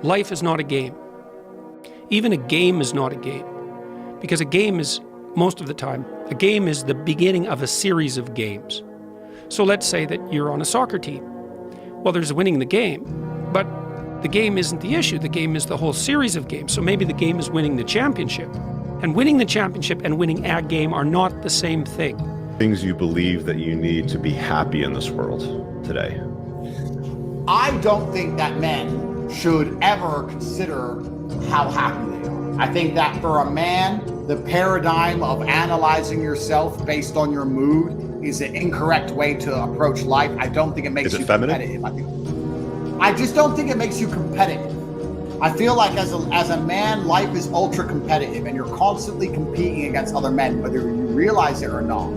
Life is not a game. Even a game is not a game. Because a game is, most of the time, a game is the beginning of a series of games. So let's say that you're on a soccer team. Well, there's winning the game, but the game isn't the issue. The game is the whole series of games. So maybe the game is winning the championship. And winning the championship and winning a game are not the same thing. Things you believe that you need to be happy in this world today. I don't think that men should ever consider how happy they are. I think that for a man, the paradigm of analyzing yourself based on your mood is an incorrect way to approach life. I don't think it makes you competitive. I just don't think it makes you competitive. I feel like as a man, life is ultra competitive and you're constantly competing against other men, whether you realize it or not.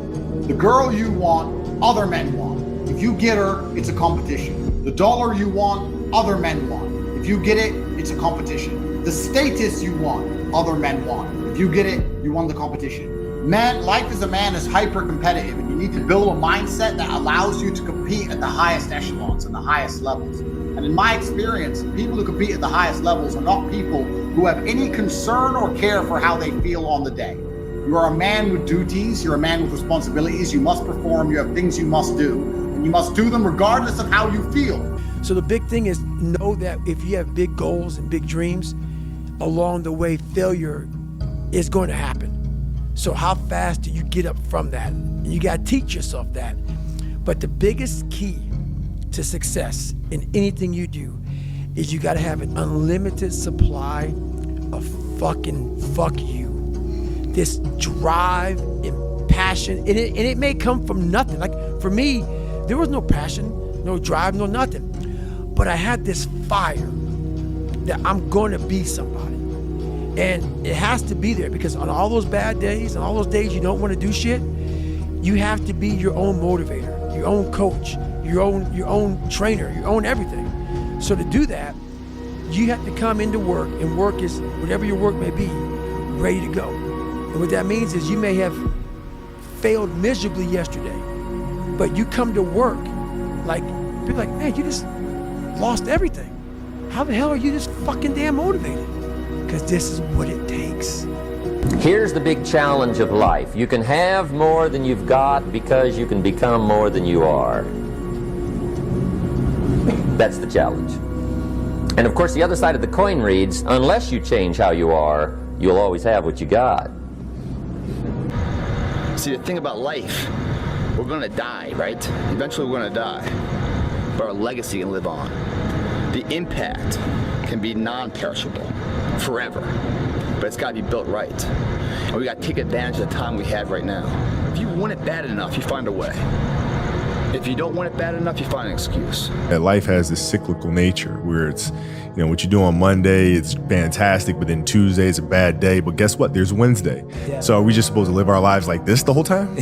The girl you want, other men want. If you get her, it's a competition. The dollar you want, other men want. If you get it, it's a competition. The status you want, other men want. If you get it, you won the competition. Man, life as a man is hyper competitive, and you need to build a mindset that allows you to compete at the highest echelons and the highest levels. And in my experience, people who compete at the highest levels are not people who have any concern or care for how they feel on the day. You are a man with duties, you're a man with responsibilities, you must perform, you have things you must do, and you must do them regardless of how you feel. So the big thing is know that if you have big goals and big dreams, along the way, failure is going to happen. So how fast do you get up from that? And you got to teach yourself that. But the biggest key to success in anything you do is you got to have an unlimited supply of fucking fuck you. This drive and passion, and it may come from nothing. Like for me, there was no passion, no drive, no nothing. But I had this fire that I'm going to be somebody. And it has to be there because on all those bad days and all those days you don't want to do shit, you have to be your own motivator, your own coach, your own trainer, your own everything. So to do that, you have to come into work, and work is, whatever your work may be, ready to go. And what that means is you may have failed miserably yesterday, but you come to work like, people like, man, you just lost everything. How the hell are you this fucking damn motivated? Because this is what it takes. Here's the big challenge of life. You can have more than you've got because you can become more than you are. That's the challenge. And of course the other side of the coin reads, unless you change how you are, you'll always have what you got. See, the thing about life, we're gonna die, right? Eventually we're gonna die. But our legacy can live on. The impact can be non-perishable forever, but it's got to be built right. And we got to take advantage of the time we have right now. If you want it bad enough, you find a way. If you don't want it bad enough, you find an excuse. Life has this cyclical nature where it's, what you do on Monday, it's fantastic, but then Tuesday is a bad day. But guess what? There's Wednesday. Yeah. So are we just supposed to live our lives like this the whole time?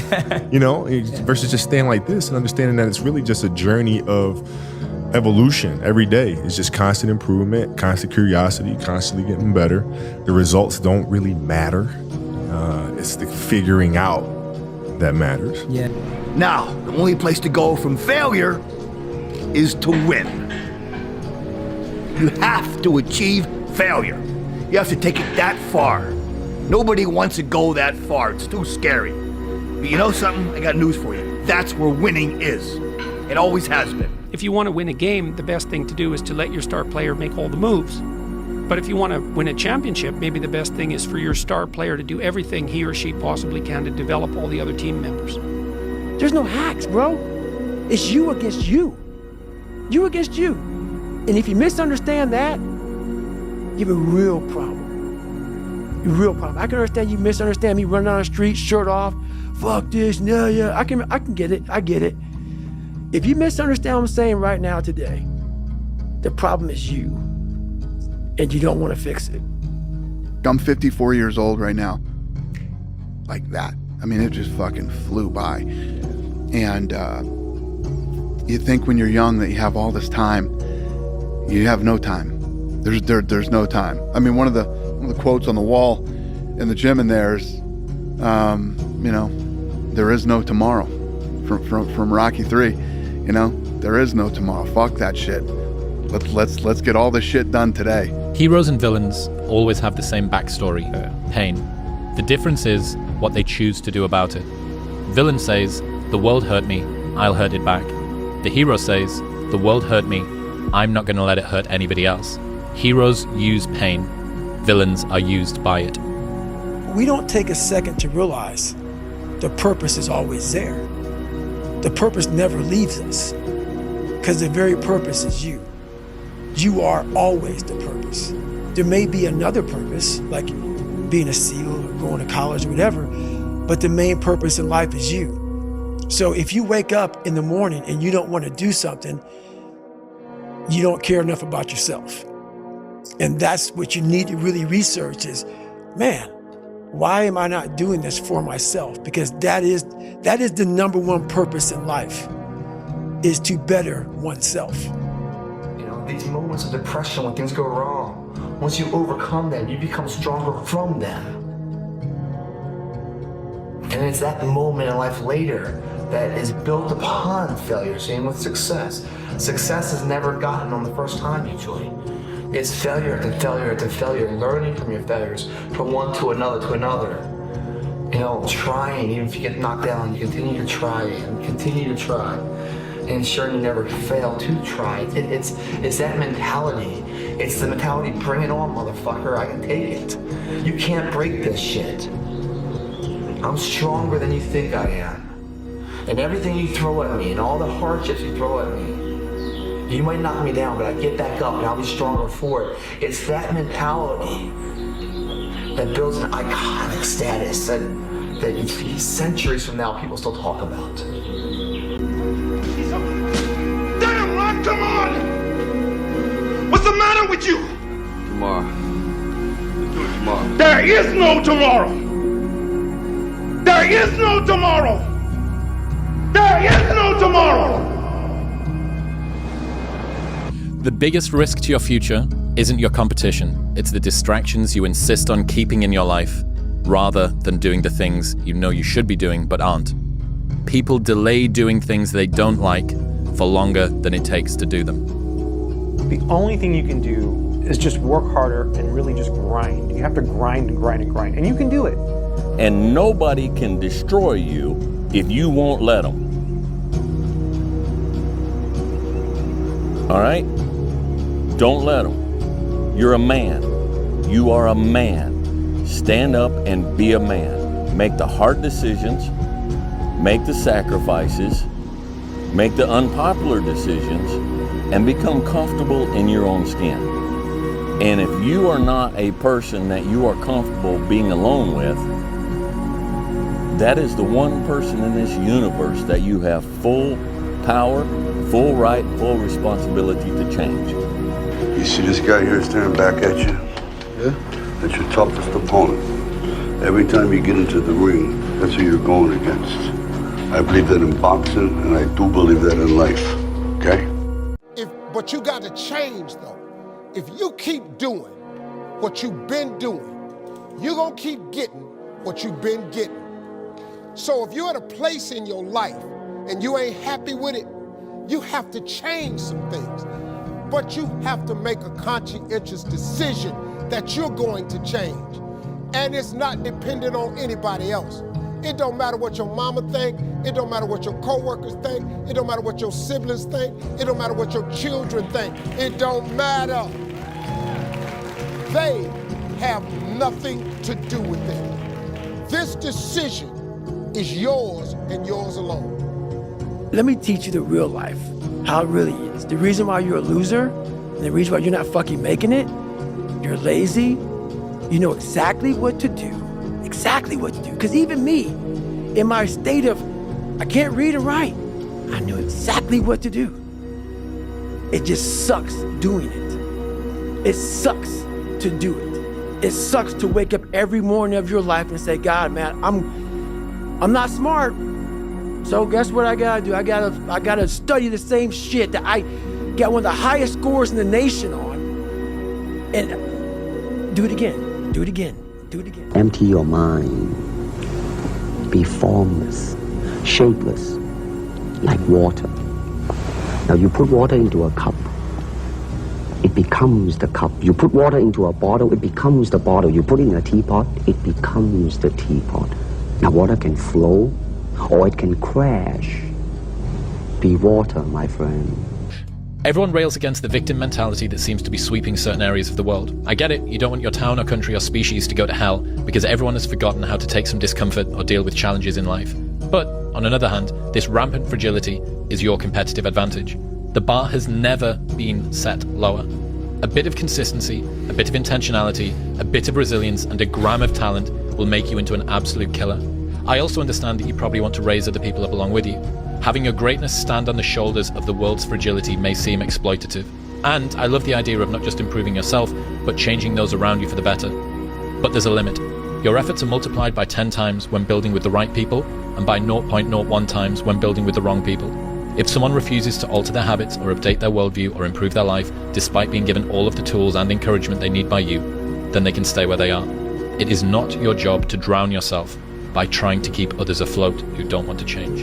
Versus just staying like this and understanding that it's really just a journey of evolution. Every day is just constant improvement, constant curiosity, constantly getting better. The results don't really matter. It's the figuring out that matters. Yeah. Now, the only place to go from failure is to win. You have to achieve failure. You have to take it that far. Nobody wants to go that far. It's too scary. But you know something? I got news for you. That's where winning is. It always has been. If you want to win a game, the best thing to do is to let your star player make all the moves. But if you want to win a championship, maybe the best thing is for your star player to do everything he or she possibly can to develop all the other team members. There's no hacks, bro. It's you against you. You against you. And if you misunderstand that, you have a real problem. A real problem. I can understand you misunderstand me running down the street, shirt off, fuck this, yeah. I can get it. I get it. If you misunderstand what I'm saying right now today, the problem is you. And you don't want to fix it. I'm 54 years old right now. Like that. I mean, it just fucking flew by. And you think when you're young that you have all this time. You have no time. There's no time. I mean, one of the quotes on the wall in the gym in there is, there is no tomorrow, from Rocky III. There is no tomorrow. Fuck that shit. let's get all this shit done today. Heroes and villains always have the same backstory, pain. The difference is what they choose to do about it. Villain says, the world hurt me, I'll hurt it back. The hero says, the world hurt me, I'm not going to let it hurt anybody else. Heroes use pain, villains are used by it. We don't take a second to realize the purpose is always there. The purpose never leaves us, because the very purpose is you. You are always the purpose. There may be another purpose, like being a SEAL or going to college or whatever, but the main purpose in life is you. So if you wake up in the morning and you don't want to do something, you don't care enough about yourself. And that's what you need to really research is, man, why am I not doing this for myself? Because that is the number one purpose in life, is to better oneself. You know, these moments of depression when things go wrong, once you overcome them, you become stronger from them. And it's that moment in life later that is built upon failure. Same with success. Success is never gotten on the first time usually. It's failure to failure to failure, learning from your failures, from one to another to another. You know, trying, even if you get knocked down, you continue to try and continue to try. And ensuring you never fail to try. It's that mentality. It's the mentality, bring it on, motherfucker, I can take it. You can't break this shit. I'm stronger than you think I am. And everything you throw at me and all the hardships you throw at me, you might knock me down, but I get back up and I'll be stronger for it. It's that mentality that builds an iconic status that centuries from now people still talk about. Damn, Ron, come on! What's the matter with you? Tomorrow. Let's do it tomorrow. There is no tomorrow! There is no tomorrow! There is no tomorrow! The biggest risk to your future isn't your competition. It's the distractions you insist on keeping in your life, rather than doing the things you know you should be doing but aren't. People delay doing things they don't like for longer than it takes to do them. The only thing you can do is just work harder and really just grind. You have to grind and grind and grind, and you can do it. And nobody can destroy you if you won't let them. All right? Don't let them. You're a man. You are a man. Stand up and be a man. Make the hard decisions. Make the sacrifices. Make the unpopular decisions. And become comfortable in your own skin. And if you are not a person that you are comfortable being alone with, that is the one person in this universe that you have full power, full right, full responsibility to change. You see this guy here staring back at you? Yeah? That's your toughest opponent. Every time you get into the ring, that's who you're going against. I believe that in boxing, and I do believe that in life, okay? But you got to change, though. If you keep doing what you've been doing, you're going to keep getting what you've been getting. So if you're at a place in your life and you ain't happy with it, you have to change some things. But you have to make a conscientious decision that you're going to change. And it's not dependent on anybody else. It don't matter what your mama think. It don't matter what your coworkers think. It don't matter what your siblings think. It don't matter what your children think. It don't matter. They have nothing to do with it. This decision is yours and yours alone. Let me teach you the real life, how it really is. The reason why you're a loser, and the reason why you're not fucking making it, you're lazy, you know exactly what to do. Exactly what to do. Because even me, in my state of, I can't read and write, I knew exactly what to do. It just sucks doing it. It sucks to do it. It sucks to wake up every morning of your life and say, God, man, I'm not smart. So guess what I gotta do? I gotta study the same shit that I got one of the highest scores in the nation on. And do it again, do it again. Do it again. Empty your mind. Be formless, shapeless, like water. Now you put water into a cup. it becomes the cup. You put water into a bottle, it becomes the bottle. You put it in a teapot, it becomes the teapot. Now water can flow or it can crash. Be water, my friend. Everyone rails against the victim mentality that seems to be sweeping certain areas of the world. I get it, you don't want your town or country or species to go to hell because everyone has forgotten how to take some discomfort or deal with challenges in life. But, on another hand, this rampant fragility is your competitive advantage. The bar has never been set lower. A bit of consistency, a bit of intentionality, a bit of resilience, and a gram of talent will make you into an absolute killer. I also understand that you probably want to raise other people up along with you. Having your greatness stand on the shoulders of the world's fragility may seem exploitative. And I love the idea of not just improving yourself, but changing those around you for the better. But there's a limit. Your efforts are multiplied by 10 times when building with the right people, and by 0.01 times when building with the wrong people. If someone refuses to alter their habits or update their worldview or improve their life, despite being given all of the tools and encouragement they need by you, then they can stay where they are. It is not your job to drown yourself by trying to keep others afloat who don't want to change.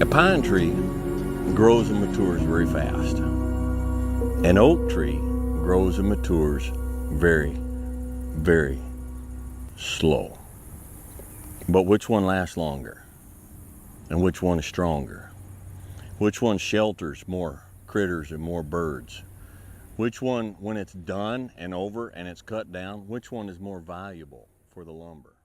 A pine tree grows and matures very fast. An oak tree grows and matures very, very slow. But which one lasts longer? And which one is stronger? Which one shelters more critters and more birds? Which one, when it's done and over and it's cut down, which one is more valuable for the lumber?